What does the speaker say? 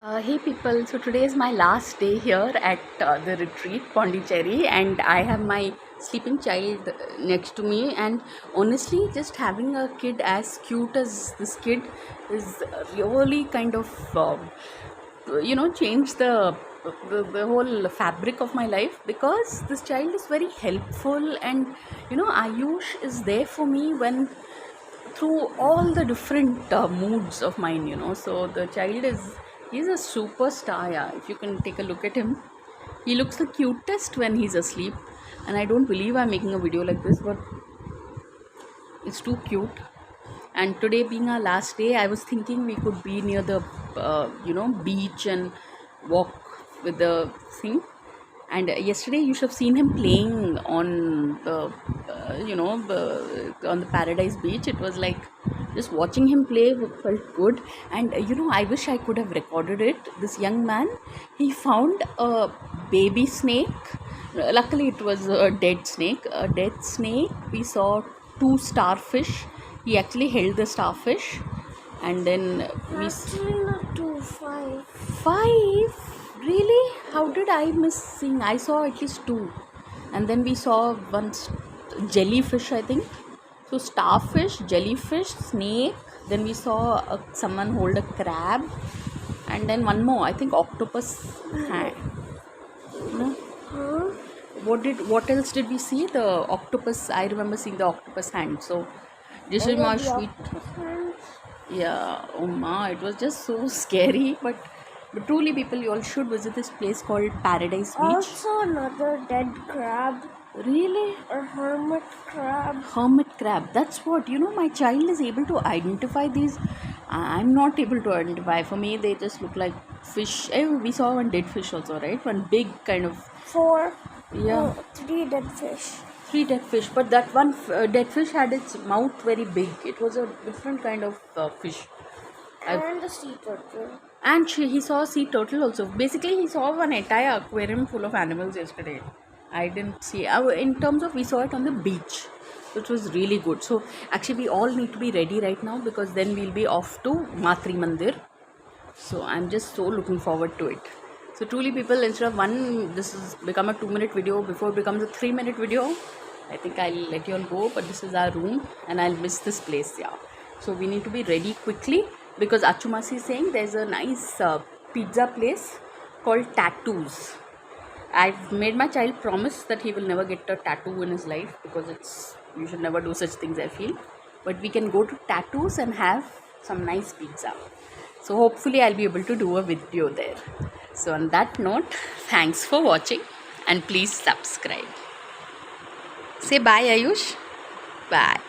Hey people, so today is my last day here at the retreat Pondicherry, and I have my sleeping child next to me. And honestly, just having a kid as cute as this kid is really kind of changed the whole fabric of my life, because this child is very helpful. And Ayush is there for me when through all the different moods of mine. So the child he's a superstar. Yeah, if you can take a look at him, he looks the cutest when he's asleep. And I don't believe I'm making a video like this, but it's too cute. And today being our last day, I was thinking we could be near the beach and walk with the thing. And yesterday you should have seen him playing on the on the Paradise Beach. It was like just watching him play felt good. And I wish I could have recorded it. This young man, he found a baby snake. Luckily it was a dead snake. We saw two starfish. He actually held the starfish, and then Actually, not two, five. five. Really? How did I miss seeing? I saw at least two. And then we saw one jellyfish, I think. So starfish, jellyfish, snake. Then we saw someone hold a crab. And then one more, I think octopus hand. No? Huh? What else did we see? The octopus. I remember seeing the octopus hand. So this is my sweet. Yeah, oh ma, it was just so scary. But truly, people, you all should visit this place called Paradise Beach. Also, another dead crab. Really? A hermit crab. Hermit crab. That's what, my child is able to identify these. I'm not able to identify. For me, they just look like fish. We saw one dead fish also, right? One big kind of. Four. Yeah. Three dead fish. Three dead fish. But that one dead fish had its mouth very big. It was a different kind of fish. And a sea turtle. And he saw a sea turtle also. Basically, he saw one entire aquarium full of animals yesterday. I didn't see. In terms of, we saw it on the beach, which was really good. So actually, we all need to be ready right now, because then we'll be off to Matri Mandir. So I'm just so looking forward to it. So truly, people, instead of this has become a 2-minute video before it becomes a 3-minute video. I think I'll let you all go. But this is our room, and I'll miss this place. Yeah. So we need to be ready quickly, because Achumasi is saying there's a nice pizza place called Tattoos. I've made my child promise that he will never get a tattoo in his life, because you should never do such things, I feel. But we can go to Tattoos and have some nice pizza. So hopefully I'll be able to do a video there. So on that note, thanks for watching, and please subscribe. Say bye, Ayush. Bye.